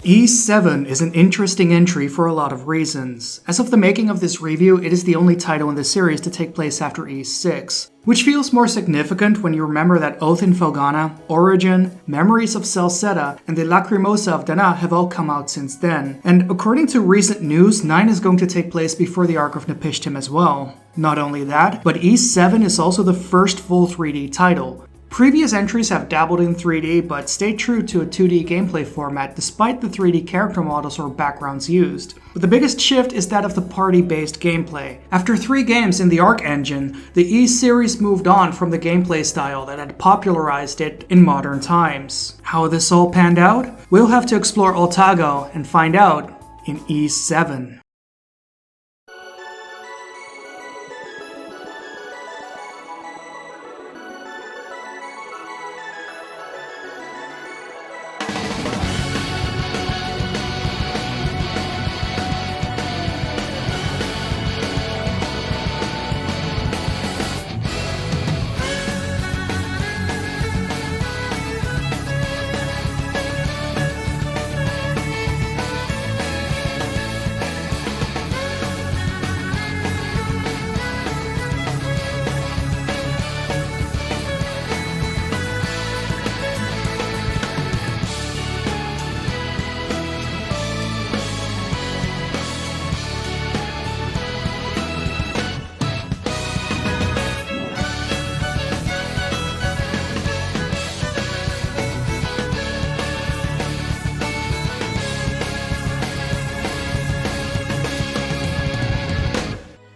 E7 is an interesting entry for a lot of reasons. As of the making of this review, it is the only title in the series to take place after E6, which feels more significant when you remember that Oath in Felghana, Origin, Memories of Celceta, and the Lacrimosa of Dana have all come out since then. And according to recent news, 9 is going to take place before the Arc of Napishtim as well. Not only that, but E7 is also the first full 3D title. Previous entries have dabbled in 3D, but stayed true to a 2D gameplay format despite the 3D character models or backgrounds used. But the biggest shift is that of the party-based gameplay. After 3 games in the Arc engine, the E series moved on from the gameplay style that had popularized it in modern times. How this all panned out? We'll have to explore Altago and find out in E7.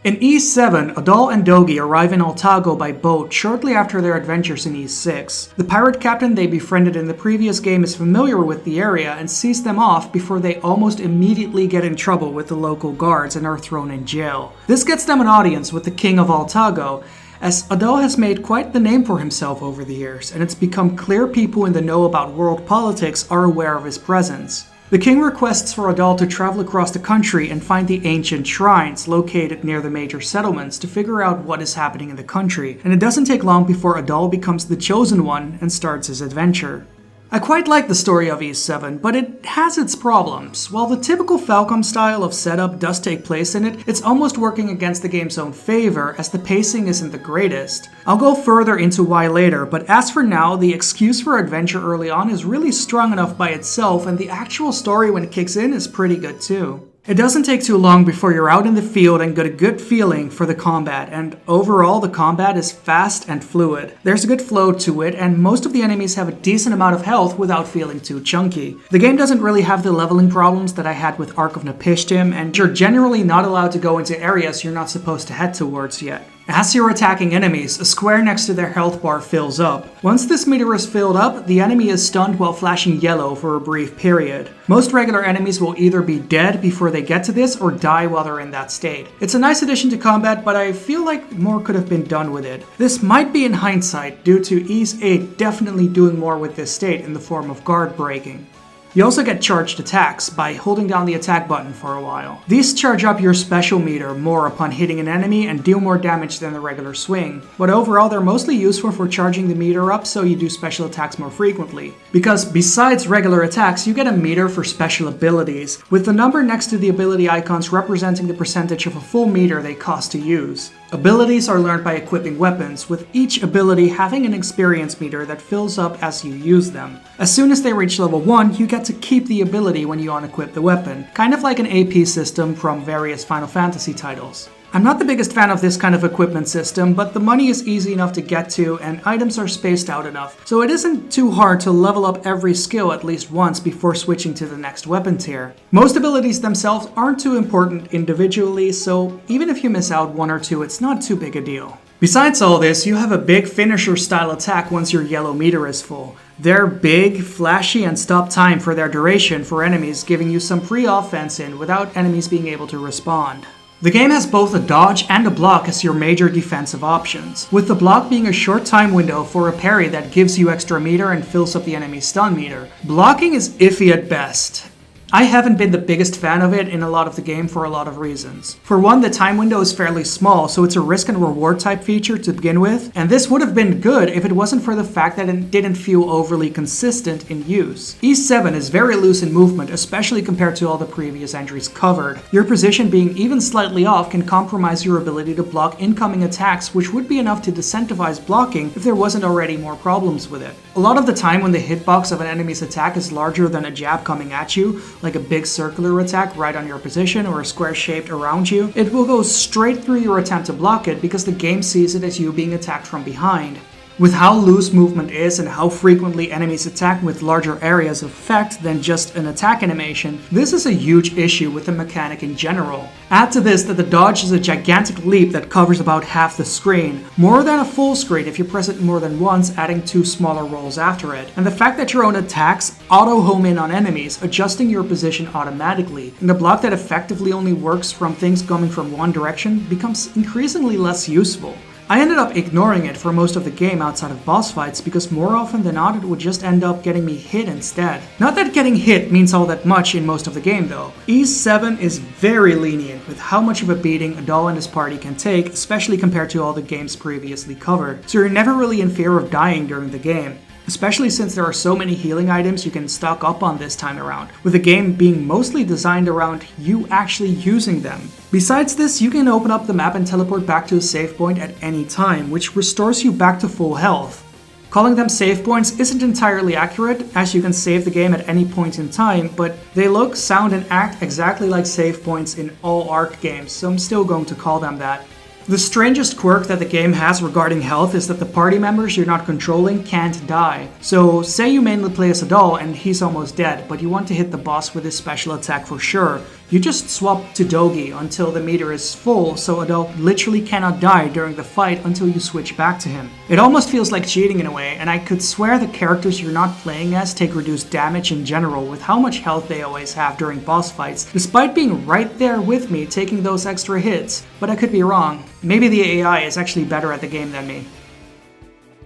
In E7, Adol and Dogi arrive in Altago by boat shortly after their adventures in E6. The pirate captain they befriended in the previous game is familiar with the area and sees them off before they almost immediately get in trouble with the local guards and are thrown in jail. This gets them an audience with the king of Altago, as Adol has made quite the name for himself over the years, and it's become clear people in the know about world politics are aware of his presence. The king requests for Adol to travel across the country and find the ancient shrines located near the major settlements to figure out what is happening in the country, and it doesn't take long before Adol becomes the chosen one and starts his adventure. I quite like the story of E7, but it has its problems. While the typical Falcom style of setup does take place in it, it's almost working against the game's own favor, as the pacing isn't the greatest. I'll go further into why later, but as for now, the excuse for adventure early on is really strong enough by itself, and the actual story when it kicks in is pretty good too. It doesn't take too long before you're out in the field and get a good feeling for the combat, and overall the combat is fast and fluid. There's a good flow to it, and most of the enemies have a decent amount of health without feeling too chunky. The game doesn't really have the leveling problems that I had with Arc of Napishtim, and you're generally not allowed to go into areas you're not supposed to head towards yet. As you're attacking enemies, a square next to their health bar fills up. Once this meter is filled up, the enemy is stunned while flashing yellow for a brief period. Most regular enemies will either be dead before they get to this or die while they're in that state. It's a nice addition to combat, but I feel like more could have been done with it. This might be in hindsight due to Ease 8 definitely doing more with this state in the form of guard breaking. You also get charged attacks by holding down the attack button for a while. These charge up your special meter more upon hitting an enemy and deal more damage than the regular swing, but overall they're mostly useful for charging the meter up so you do special attacks more frequently. Because besides regular attacks, you get a meter for special abilities, with the number next to the ability icons representing the percentage of a full meter they cost to use. Abilities are learned by equipping weapons, with each ability having an experience meter that fills up as you use them. As soon as they reach level 1, you get to keep the ability when you unequip the weapon, kind of like an AP system from various Final Fantasy titles. I'm not the biggest fan of this kind of equipment system, but the money is easy enough to get to and items are spaced out enough, so it isn't too hard to level up every skill at least once before switching to the next weapon tier. Most abilities themselves aren't too important individually, so even if you miss out one or two, it's not too big a deal. Besides all this, you have a big finisher style attack once your yellow meter is full. They're big, flashy, and stop time for their duration for enemies, giving you some free offense in without enemies being able to respond. The game has both a dodge and a block as your major defensive options, with the block being a short time window for a parry that gives you extra meter and fills up the enemy's stun meter. Blocking is iffy at best. I haven't been the biggest fan of it in a lot of the game for a lot of reasons. For one, the time window is fairly small, so it's a risk and reward type feature to begin with, and this would have been good if it wasn't for the fact that it didn't feel overly consistent in use. E7 is very loose in movement, especially compared to all the previous entries covered. Your position being even slightly off can compromise your ability to block incoming attacks, which would be enough to disincentivize blocking if there wasn't already more problems with it. A lot of the time when the hitbox of an enemy's attack is larger than a jab coming at you, like a big circular attack right on your position or a square shaped around you, it will go straight through your attempt to block it because the game sees it as you being attacked from behind. With how loose movement is and how frequently enemies attack with larger areas of effect than just an attack animation, this is a huge issue with the mechanic in general. Add to this that the dodge is a gigantic leap that covers about half the screen, more than a full screen if you press it more than once, adding 2 smaller rolls after it. And the fact that your own attacks auto-home in on enemies, adjusting your position automatically, and the block that effectively only works from things coming from one direction becomes increasingly less useful. I ended up ignoring it for most of the game outside of boss fights because more often than not it would just end up getting me hit instead. Not that getting hit means all that much in most of the game though. E7 is very lenient with how much of a beating Adol and his party can take, especially compared to all the games previously covered, so you're never really in fear of dying during the game. Especially since there are so many healing items you can stock up on this time around, with the game being mostly designed around you actually using them. Besides this, you can open up the map and teleport back to a save point at any time, which restores you back to full health. Calling them save points isn't entirely accurate, as you can save the game at any point in time, but they look, sound, and act exactly like save points in all ARC games, so I'm still going to call them that. The strangest quirk that the game has regarding health is that the party members you're not controlling can't die. So say you mainly play as Adol and he's almost dead, but you want to hit the boss with his special attack for sure. You just swap to Dogi until the meter is full, so Adol literally cannot die during the fight until you switch back to him. It almost feels like cheating in a way, and I could swear the characters you're not playing as take reduced damage in general with how much health they always have during boss fights, despite being right there with me taking those extra hits, but I could be wrong. Maybe the AI is actually better at the game than me.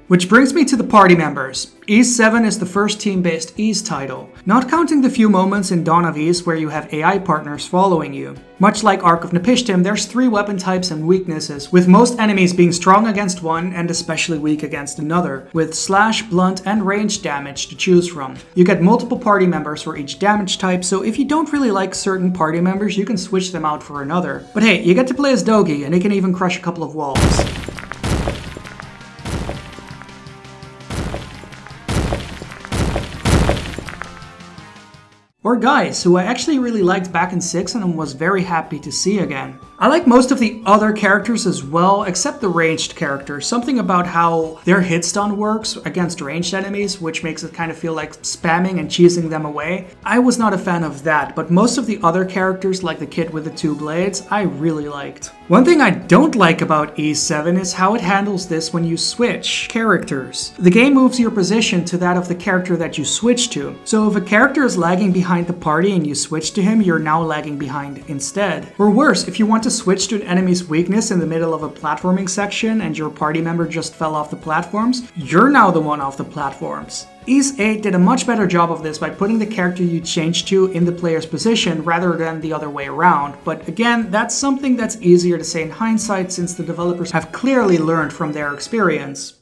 Which brings me to the party members. E7 is the first team-based Ys title, not counting the few moments in Dawn of Ys where you have AI partners following you. Much like Ark of Napishtim, there's 3 weapon types and weaknesses, with most enemies being strong against one and especially weak against another, with slash, blunt, and ranged damage to choose from. You get multiple party members for each damage type, so if you don't really like certain party members, you can switch them out for another. But hey, you get to play as Dogi, and he can even crush a couple of walls. Or guys, who I actually really liked back in 6 and was very happy to see again. I like most of the other characters as well, except the ranged characters. Something about how their hit stun works against ranged enemies, which makes it kind of feel like spamming and cheesing them away. I was not a fan of that, but most of the other characters, like the kid with the 2 blades, I really liked. One thing I don't like about E7 is how it handles this when you switch characters. The game moves your position to that of the character that you switch to. So if a character is lagging behind the party and you switch to him, you're now lagging behind instead. Or worse, if you want to switch to an enemy's weakness in the middle of a platforming section and your party member just fell off the platforms, you're now the one off the platforms. Ys 8 did a much better job of this by putting the character you changed to in the player's position rather than the other way around, but again, that's something that's easier to say in hindsight since the developers have clearly learned from their experience.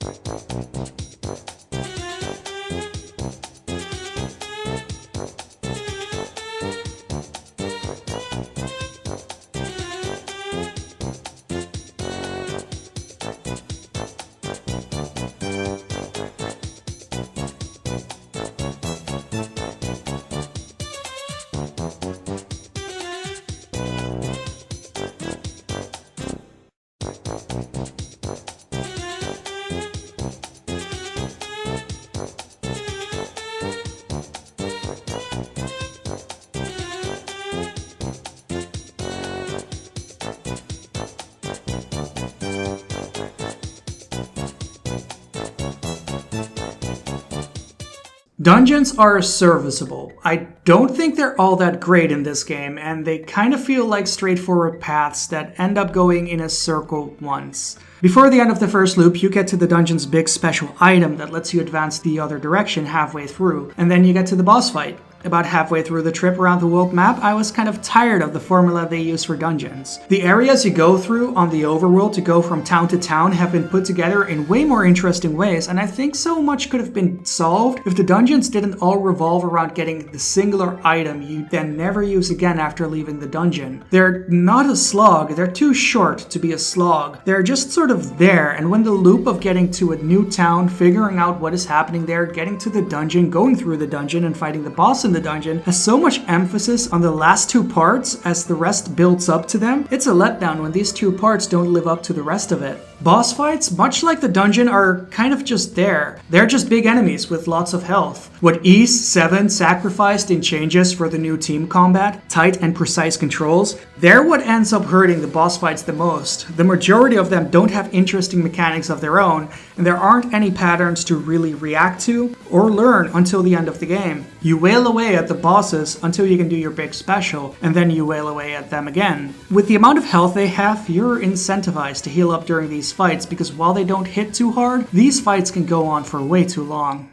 Dungeons are serviceable. I don't think they're all that great in this game, and they kind of feel like straightforward paths that end up going in a circle once. Before the end of the first loop, you get to the dungeon's big special item that lets you advance the other direction halfway through, and then you get to the boss fight. About halfway through the trip around the world map, I was kind of tired of the formula they use for dungeons. The areas you go through on the overworld to go from town to town have been put together in way more interesting ways, and I think so much could have been solved if the dungeons didn't all revolve around getting the singular item you then never use again after leaving the dungeon. They're not a slog, they're too short to be a slog. They're just sort of there, and when the loop of getting to a new town, figuring out what is happening there, getting to the dungeon, going through the dungeon, and fighting the boss in the dungeon has so much emphasis on the last two parts as the rest builds up to them, it's a letdown when these two parts don't live up to the rest of it. Boss fights, much like the dungeon, are kind of just there. They're just big enemies with lots of health. What Ys 7 sacrificed in changes for the new team combat, tight and precise controls, they're what ends up hurting the boss fights the most. The majority of them don't have interesting mechanics of their own, and there aren't any patterns to really react to or learn until the end of the game. You wail away at the bosses until you can do your big special, and then you wail away at them again. With the amount of health they have, you're incentivized to heal up during these fights because while they don't hit too hard, these fights can go on for way too long.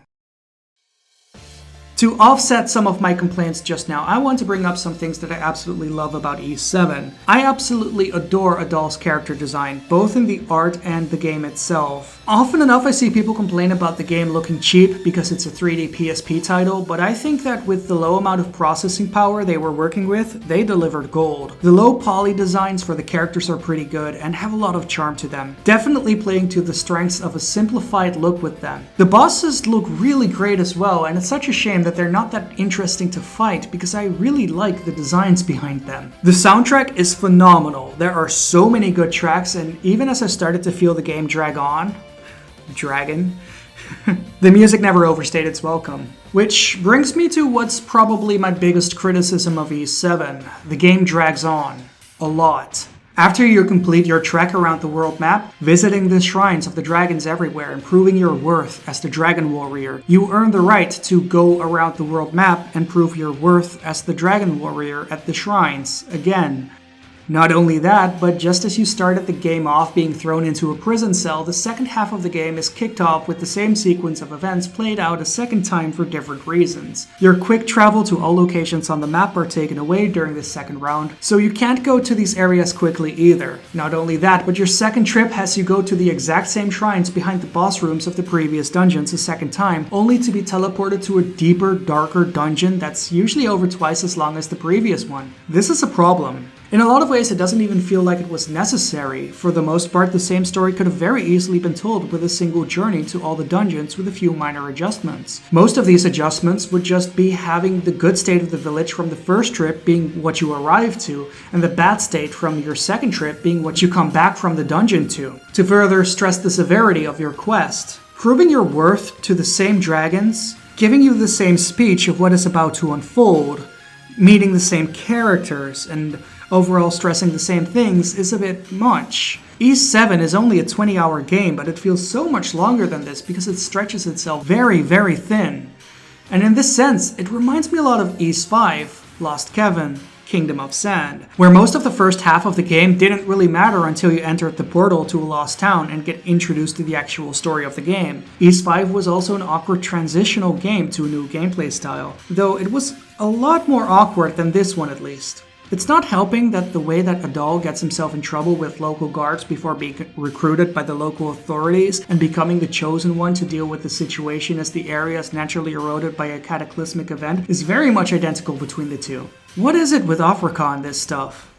To offset some of my complaints just now, I want to bring up some things that I absolutely love about Ys 7. I absolutely adore Adol's character design, both in the art and the game itself. Often enough I see people complain about the game looking cheap because it's a 3D PSP title, but I think that with the low amount of processing power they were working with, they delivered gold. The low poly designs for the characters are pretty good and have a lot of charm to them, definitely playing to the strengths of a simplified look with them. The bosses look really great as well, and it's such a shame that they're not that interesting to fight because I really like the designs behind them. The soundtrack is phenomenal. There are so many good tracks, and even as I started to feel the game drag on, the music never overstayed its welcome. Which brings me to what's probably my biggest criticism of Ys 7. The game drags on. A lot. After you complete your trek around the world map, visiting the shrines of the dragons everywhere and proving your worth as the dragon warrior, you earn the right to go around the world map and prove your worth as the dragon warrior at the shrines again. Not only that, but just as you started the game off being thrown into a prison cell, the second half of the game is kicked off with the same sequence of events played out a second time for different reasons. Your quick travel to all locations on the map are taken away during this second round, so you can't go to these areas quickly either. Not only that, but your second trip has you go to the exact same shrines behind the boss rooms of the previous dungeons a second time, only to be teleported to a deeper, darker dungeon that's usually over twice as long as the previous one. This is a problem. In a lot of ways, it doesn't even feel like it was necessary. For the most part, the same story could have very easily been told with a single journey to all the dungeons with a few minor adjustments. Most of these adjustments would just be having the good state of the village from the first trip being what you arrive to, and the bad state from your second trip being what you come back from the dungeon to further stress the severity of your quest. Proving your worth to the same dragons, giving you the same speech of what is about to unfold, meeting the same characters, and overall stressing the same things is a bit much. Ys 7 is only a 20-hour game, but it feels so much longer than this because it stretches itself very, very thin. And in this sense, it reminds me a lot of Ys 5, Lost Kevin, Kingdom of Sand, where most of the first half of the game didn't really matter until you entered the portal to a lost town and get introduced to the actual story of the game. Ys 5 was also an awkward transitional game to a new gameplay style, though it was a lot more awkward than this one at least. It's not helping that the way that Adol gets himself in trouble with local guards before being recruited by the local authorities and becoming the chosen one to deal with the situation as the area is naturally eroded by a cataclysmic event is very much identical between the two. What is it with Afrika and this stuff?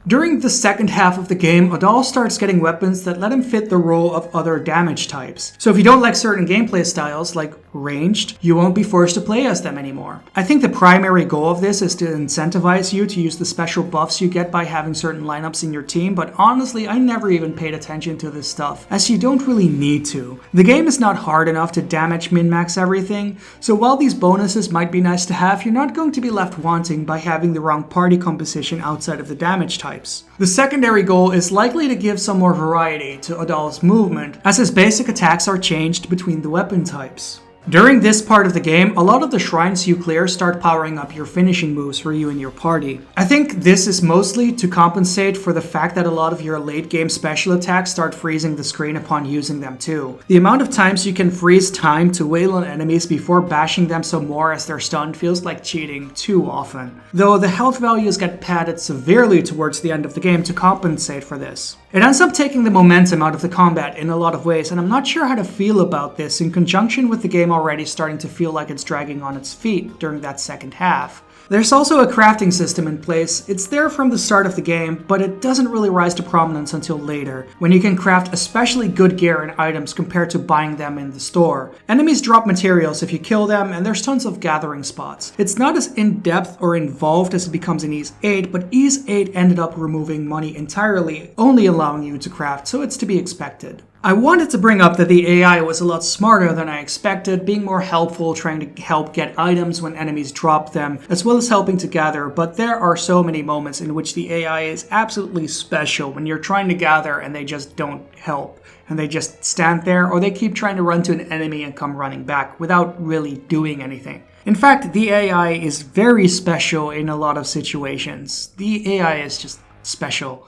During the second half of the game, Adol starts getting weapons that let him fit the role of other damage types. So if you don't like certain gameplay styles, like ranged, you won't be forced to play as them anymore. I think the primary goal of this is to incentivize you to use the special buffs you get by having certain lineups in your team, but honestly, I never even paid attention to this stuff, as you don't really need to. The game is not hard enough to damage min-max everything, so while these bonuses might be nice to have, you're not going to be left wanting by having the wrong party composition outside of the damage types. The secondary goal is likely to give some more variety to Adol's movement, as his basic attacks are changed between the weapon types. During this part of the game, a lot of the shrines you clear start powering up your finishing moves for you and your party. I think this is mostly to compensate for the fact that a lot of your late game special attacks start freezing the screen upon using them too. The amount of times you can freeze time to wail on enemies before bashing them some more as they're stunned feels like cheating too often. Though the health values get padded severely towards the end of the game to compensate for this. It ends up taking the momentum out of the combat in a lot of ways, and I'm not sure how to feel about this in conjunction with the game already starting to feel like it's dragging on its feet during that second half. There's also a crafting system in place. It's there from the start of the game, but it doesn't really rise to prominence until later, when you can craft especially good gear and items compared to buying them in the store. Enemies drop materials if you kill them, and there's tons of gathering spots. It's not as in-depth or involved as it becomes in Ys 8, but Ys 8 ended up removing money entirely, only allowing you to craft, so it's to be expected. I wanted to bring up that the AI was a lot smarter than I expected, being more helpful, trying to help get items when enemies drop them, as well as helping to gather, but there are so many moments in which the AI is absolutely special when you're trying to gather and they just don't help. And they just stand there, or they keep trying to run to an enemy and come running back without really doing anything. In fact, the AI is very special in a lot of situations. The AI is just special.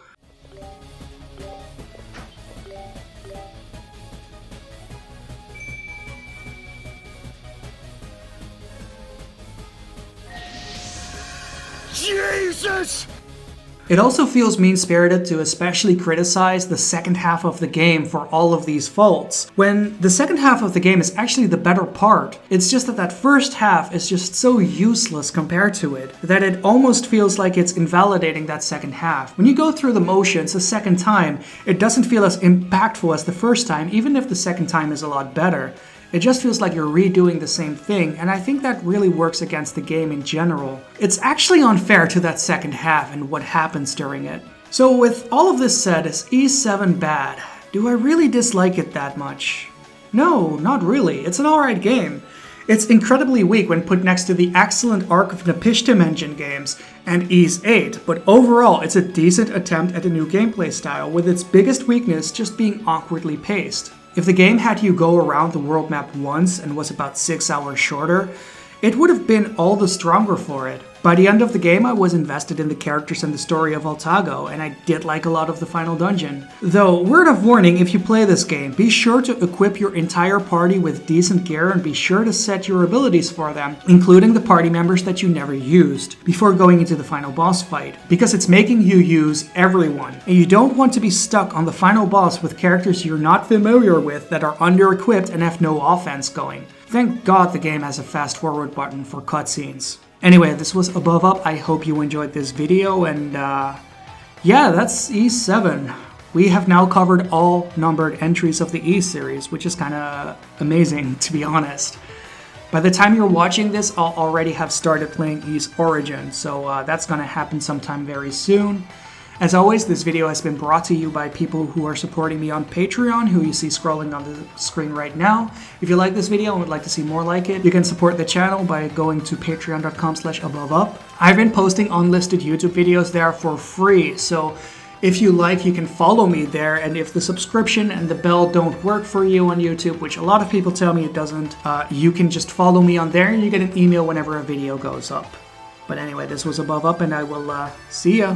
Jesus! It also feels mean-spirited to especially criticize the second half of the game for all of these faults, when the second half of the game is actually the better part. It's just that that first half is just so useless compared to it, that it almost feels like it's invalidating that second half. When you go through the motions a second time, it doesn't feel as impactful as the first time, even if the second time is a lot better. It just feels like you're redoing the same thing, and I think that really works against the game in general. It's actually unfair to that second half and what happens during it. So with all of this said, is Ys 7 bad? Do I really dislike it that much? No, not really. It's an alright game. It's incredibly weak when put next to the excellent Ark of Napishtim engine games and Ys 8, but overall it's a decent attempt at a new gameplay style, with its biggest weakness just being awkwardly paced. If the game had you go around the world map once and was about 6 hours shorter, it would have been all the stronger for it. By the end of the game, I was invested in the characters and the story of Altago, and I did like a lot of the final dungeon. Though, word of warning, if you play this game, be sure to equip your entire party with decent gear and be sure to set your abilities for them, including the party members that you never used, before going into the final boss fight, because it's making you use everyone, and you don't want to be stuck on the final boss with characters you're not familiar with that are under-equipped and have no offense going. Thank God the game has a fast forward button for cutscenes. Anyway, this was AboveUp. I hope you enjoyed this video, and yeah, that's Ys 7. We have now covered all numbered entries of the Ys series, which is kind of amazing, to be honest. By the time you're watching this, I'll already have started playing Ys Origin, so that's gonna happen sometime very soon. As always, this video has been brought to you by people who are supporting me on Patreon, who you see scrolling on the screen right now. If you like this video and would like to see more like it, you can support the channel by going to patreon.com/AboveUp. I've been posting unlisted YouTube videos there for free, so if you like, you can follow me there, and if the subscription and the bell don't work for you on YouTube, which a lot of people tell me it doesn't, you can just follow me on there and you get an email whenever a video goes up. But anyway, this was AboveUp, and I will see ya.